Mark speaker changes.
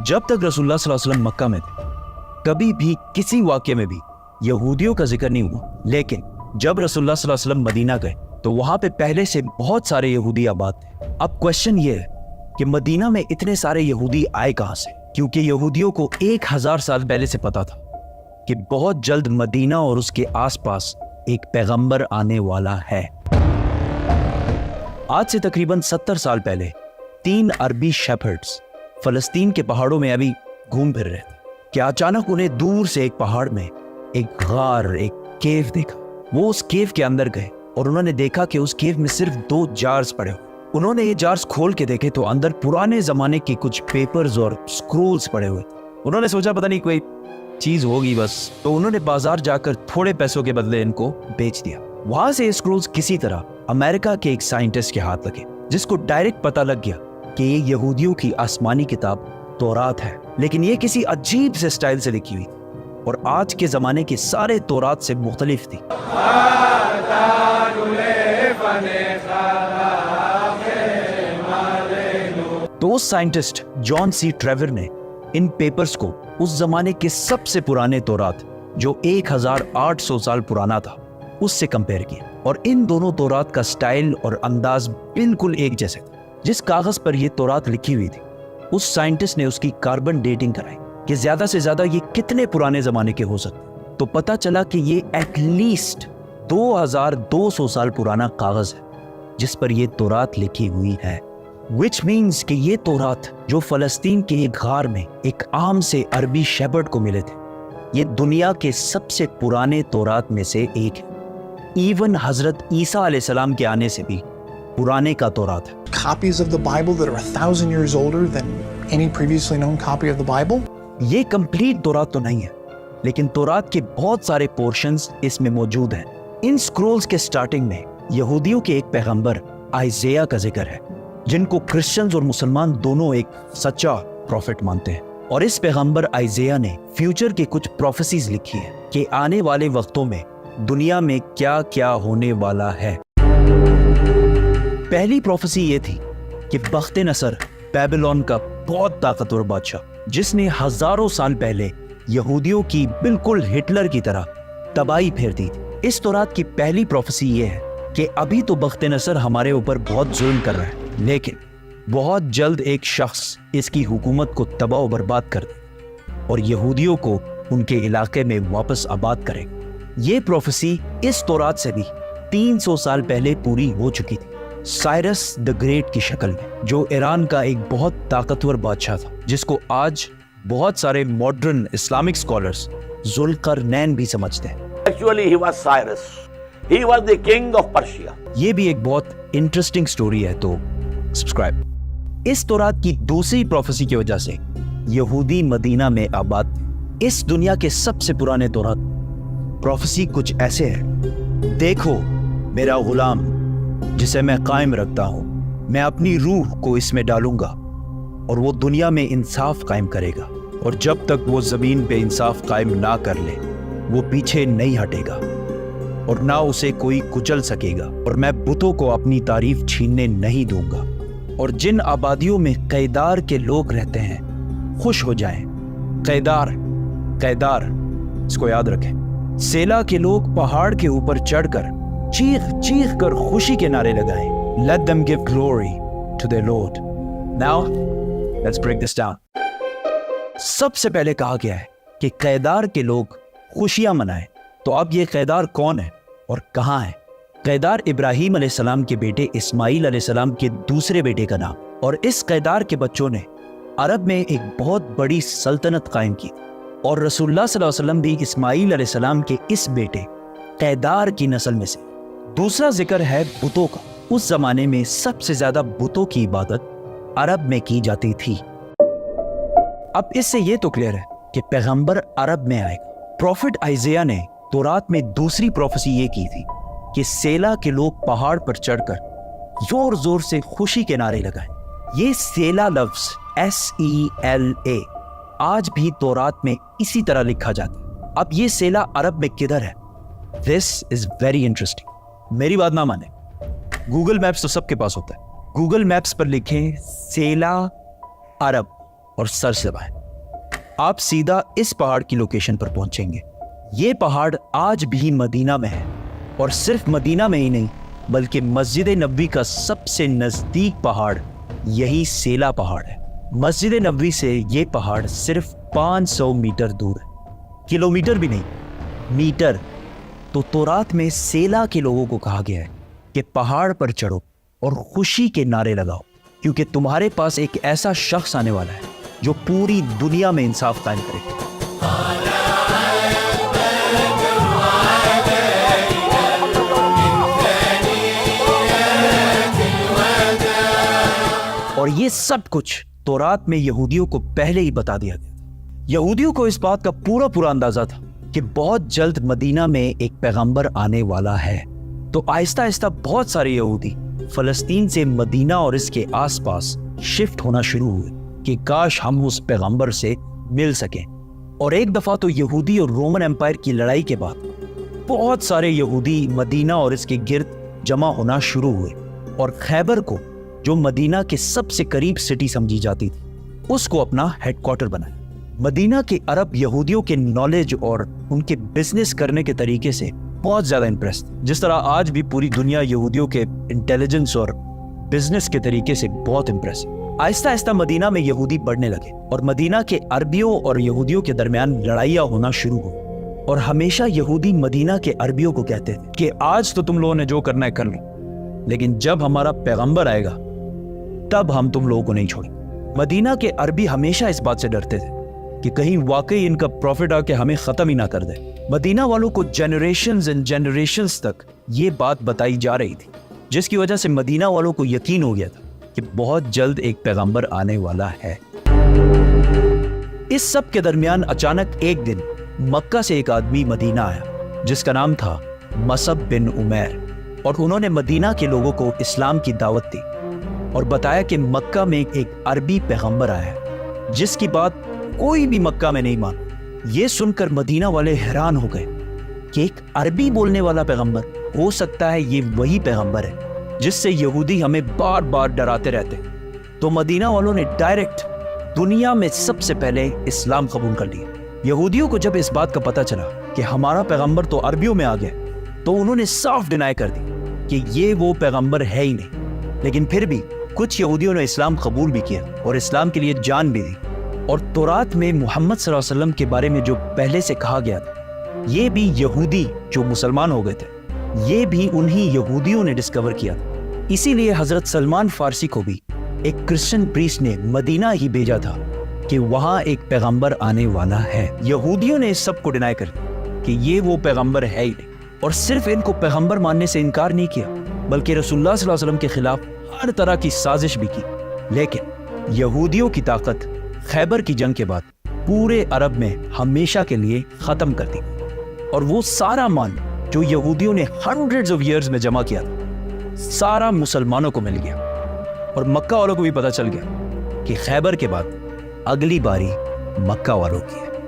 Speaker 1: जब तक रसूलुल्लाह सल्लल्लाहु अलैहि वसल्लम मक्का में थे कभी भी किसी वाक्य में भी यहूदियों का जिक्र नहीं हुआ, लेकिन जब रसूलुल्लाह सल्लल्लाहु अलैहि वसल्लम मदीना गए तो वहां पे पहले से बहुत सारे यहूदी आबाद थे। अब क्वेश्चन ये है कि मदीना में इतने सारे यहूदी आए कहां से? क्योंकि यहूदियों को 1000 साल पहले से पता था कि बहुत जल्द मदीना और उसके आसपास एक पैगंबर आने वाला है। आज से तकरीबन 70 साल पहले 3 अरबी शेफर्ड्स फलस्तीन के पहाड़ों में अभी घूम फिर रहे थे कि अचानक उन्हें दूर से एक पहाड़ में एक गार, एक केव देखा। वो उस केव के अंदर गए और उन्होंने देखा कि उस केव में सिर्फ 2 जार्स पड़े हुए। उन्होंने ये जार्स खोल के देखे तो अंदर पुराने जमाने के कुछ पेपर्स और स्क्रोल्स पड़े हुए। उन्होंने सोचा पता नहीं कोई चीज होगी बस, तो उन्होंने बाजार जाकर थोड़े पैसों के बदले इनको बेच दिया। वहां से ये स्क्रोल्स किसी तरह अमेरिका के एक साइंटिस्ट के हाथ लगे, जिसको डायरेक्ट पता लग गया कि ये यहूदियों की आसमानी किताब तौरात है, लेकिन ये किसी अजीब से स्टाइल से लिखी हुई थी और आज के जमाने के सारे तौरात से मुख्तलिफ थी। तो उस साइंटिस्ट जॉन सी ट्रेवर ने इन पेपर्स को उस जमाने के सबसे पुराने तौरात जो 1800 साल पुराना था उससे कंपेयर किया, और इन दोनों तौरात का स्टाइल और अंदाज बिल्कुल एक जैसे था। जिस कागज पर यह तौरात लिखी हुई थी उस साइंटिस्ट ने उसकी कार्बन डेटिंग कराई कि ज्यादा से ज्यादा ये कितने पुराने जमाने के हो सकते। तो पता चला कि ये एटलीस्ट 2200 साल पुराना कागज है जिस पर यह तौरात लिखी हुई है। विच मीन्स कि ये तौरात जो फलस्तीन के एक गार में एक आम से अरबी शेफर्ड को मिले थे, ये दुनिया के सबसे पुराने तौरात में से एक है। इवन हजरत ईसा अलैहिस्सलाम के आने से भी पुराने का तौरात है।
Speaker 2: Copies of the Bible that are 1000 years older than any previously known copy of the Bible?
Speaker 1: ये कंप्लीट तौरात तो नहीं है, लेकिन तौरात के बहुत सारे पोर्शंस इसमें मौजूद हैं। इन स्क्रोल्स के स्टार्टिंग में यहूदियों के एक पैगंबर आइज़ाया का जिक्र है, जिनको क्रिश्चियंस और मुसलमान दोनों एक सच्चा प्रॉफिट मानते हैं। और इस पैगंबर आइज़ाया ने फ्यूचर के कुछ प्रोफेसीज लिखी है कि आने वाले वक्तों में दुनिया में क्या क्या होने वाला है। पहली प्रोफेसी ये थी कि बख्त-ए-नसर बेबीलोन का बहुत ताकतवर बादशाह, जिसने हजारों साल पहले यहूदियों की बिल्कुल हिटलर की तरह तबाही फेर दी थी। इस तौरात की पहली प्रोफेसी ये है कि अभी तो बख्त-ए-नसर हमारे ऊपर बहुत जुल्म कर रहा है, लेकिन बहुत जल्द एक शख्स इसकी हुकूमत को तबाह और बर्बाद कर दे और यहूदियों को उनके इलाके में वापस आबाद करेगा। ये प्रोफेसी इस तौरात से भी 300 साल पहले पूरी हो चुकी थी, साइरस द ग्रेट की शक्ल में, जो ईरान का एक बहुत ताकतवर बादशाह था, जिसको आज बहुत सारे मॉडर्न इस्लामिक स्कॉलर्स जुल्करनैन भी समझते हैं।
Speaker 3: Actually, he was Cyrus. He was the king of Persia.
Speaker 1: ये भी एक बहुत इंटरेस्टिंग स्टोरी है, तो सब्सक्राइब। इस तौरात की दूसरी प्रोफेसी की वजह से यहूदी मदीना में आबाद थे। इस दुनिया के सबसे पुराने तौरात प्रोफेसी कुछ ऐसे है, देखो मेरा गुलाम जिसे मैं कायम रखता हूं, मैं अपनी रूह को इसमें डालूंगा और वो दुनिया में इंसाफ कायम करेगा, और जब तक वो जमीन पे इंसाफ कायम ना कर ले वो पीछे नहीं हटेगा और ना उसे कोई कुचल सकेगा, और मैं बुतों को अपनी तारीफ छीनने नहीं दूंगा। और जिन आबादियों में कैदार के लोग रहते हैं खुश हो जाएं। कैदार कैदार इसको याद रखें। सेला के लोग पहाड़ के ऊपर चढ़कर चीख चीख कर खुशी के नारे लगाएं। Let them give glory to their Lord. Now, let's break this down. सबसे पहले कहा गया है कि कैदार के लोग खुशियां मनाएं। तो अब ये कैदार कौन है और कहां है? कैदार इब्राहिम अलैहिस्सलाम के बेटे इस्माइल अलैहिस्सलाम के दूसरे बेटे का नाम, और इस कैदार के बच्चों ने अरब में एक बहुत बड़ी सल्तनत कायम की, और रसूलुल्लाह सल्लल्लाहु अलैहि वसल्लम भी इस्माइल अलैहिस्सलाम के इस बेटे कैदार की नस्ल में से। दूसरा जिक्र है बुतों का। उस जमाने में सबसे ज्यादा बुतों की इबादत अरब में की जाती थी। अब इससे ये तो क्लियर है कि पैगंबर अरब में आएगा। प्रॉफिट आइज़ाया ने तौरात में दूसरी प्रोफेसी ये की थी कि सेला के लोग पहाड़ पर चढ़कर जोर जोर से खुशी के नारे लगाएं। ये सेला लफ्ज SELA आज भी तौरात में इसी तरह लिखा जाता है। अब ये सेला अरब में किधर है? This is very interesting. मेरी बात ना माने, गूगल मैप्स तो सबके पास होता है। गूगल मैप्स पर लिखें सेला अरब اور سر سے دبائیں. آپ سیدھا اس پہاڑ کی لوکیشن پر پہنچیں گے. یہ پہاڑ آج بھی مدینہ میں ہے, اور صرف مدینہ میں ہی نہیں بلکہ مسجد نبوی کا سب سے نزدیک پہاڑ یہی سیلا پہاڑ ہے. مسجد نبوی سے یہ پہاڑ صرف 500 میٹر دور ہے, کلومیٹر بھی نہیں, میٹر. تو تورات میں سیلا کے لوگوں کو کہا گیا ہے کہ پہاڑ پر چڑھو اور خوشی کے نعرے لگاؤ, کیونکہ تمہارے پاس ایک ایسا شخص آنے والا ہے جو پوری دنیا میں انصاف قائم کرے گا. اور یہ سب کچھ تورات میں یہودیوں کو پہلے ہی بتا دیا گیا. یہودیوں کو اس بات کا پورا اندازہ تھا کہ بہت جلد مدینہ میں ایک پیغمبر آنے والا ہے. تو آہستہ آہستہ بہت سارے یہودی فلسطین سے مدینہ اور اس کے آس پاس شفٹ ہونا شروع ہوئے کہ کاش ہم اس پیغمبر سے مل سکیں. اور ایک دفعہ تو یہودی اور رومن امپائر کی لڑائی کے بعد بہت سارے یہودی مدینہ اور اس کے گرد جمع ہونا شروع ہوئے, اور خیبر کو جو مدینہ کے سب سے قریب سٹی سمجھی جاتی تھی اس کو اپنا ہیڈ کوارٹر بنایا. مدینہ کے عرب یہودیوں کے نالج اور ان کے بزنس کرنے کے طریقے سے بہت زیادہ امپریس تھے, جس طرح آج بھی پوری دنیا یہودیوں کے انٹیلیجنس اور بزنس کے طریقے سے بہت امپریس. آہستہ آہستہ مدینہ میں یہودی بڑھنے لگے, اور مدینہ کے عربیوں اور یہودیوں کے درمیان لڑائیاں ہونا شروع ہوئی. اور ہمیشہ یہودی مدینہ کے عربیوں کو کہتے تھے کہ آج تو تم لوگوں نے جو کرنا ہے کر لو, لیکن جب ہمارا پیغمبر آئے گا تب ہم تم لوگوں کو نہیں چھوڑیں. مدینہ کے عربی ہمیشہ اس بات سے ڈرتے تھے کہ کہیں واقعی ان کا پروفٹ آ کے ہمیں ختم ہی نہ کر دے. مدینہ والوں کو جنریشنز اینڈ جنریشنز تک یہ بات بتائی جا رہی تھی, جس کی وجہ سے مدینہ والوں کو یقین ہو گیا تھا کہ بہت جلد ایک پیغمبر آنے والا ہے. اس سب کے درمیان اچانک ایک دن مکہ سے ایک آدمی مدینہ آیا جس کا نام تھا مصعب بن عمیر, اور انہوں نے مدینہ کے لوگوں کو اسلام کی دعوت دی اور بتایا کہ مکہ میں ایک عربی پیغمبر آیا ہے جس کی بات کوئی بھی مکہ میں نہیں مانا. یہ سن کر مدینہ والے حیران ہو گئے کہ ایک عربی بولنے والا پیغمبر, ہو سکتا ہے یہ وہی پیغمبر ہے جس سے یہودی ہمیں بار بار ڈراتے رہتے. تو مدینہ والوں نے ڈائریکٹ دنیا میں سب سے پہلے اسلام قبول کر لیا. یہودیوں کو جب اس بات کا پتہ چلا کہ ہمارا پیغمبر تو عربیوں میں آ گیا تو انہوں نے صاف ڈینائی کر دی کہ یہ وہ پیغمبر ہے ہی نہیں. لیکن پھر بھی کچھ یہودیوں نے اسلام قبول بھی کیا اور اسلام کے لیے جان بھی دی. اور تورات میں محمد صلی اللہ علیہ وسلم کے بارے میں جو پہلے سے کہا گیا تھا, یہ بھی یہودی جو مسلمان ہو گئے تھے یہ بھی انہی یہودیوں نے ڈسکور کیا تھا. اسی لیے حضرت سلمان فارسی کو بھی ایک کرسچن پریسٹ نے مدینہ ہی بھیجا تھا کہ وہاں ایک پیغمبر آنے والا ہے. یہودیوں نے اس سب کو ڈینائی کر دیا کہ یہ وہ پیغمبر ہے ہی نہیں, اور صرف ان کو پیغمبر ماننے سے انکار نہیں کیا بلکہ رسول اللہ صلی اللہ علیہ وسلم کے خلاف ہر طرح کی سازش بھی کی. لیکن یہودیوں کی طاقت خیبر کی جنگ کے بعد پورے عرب میں ہمیشہ کے لیے ختم کر دی, اور وہ سارا مال جو یہودیوں نے ہنڈریڈز آف ایئرز میں جمع کیا تھا سارا مسلمانوں کو مل گیا. اور مکہ والوں کو بھی پتہ چل گیا کہ خیبر کے بعد اگلی باری مکہ والوں کی ہے.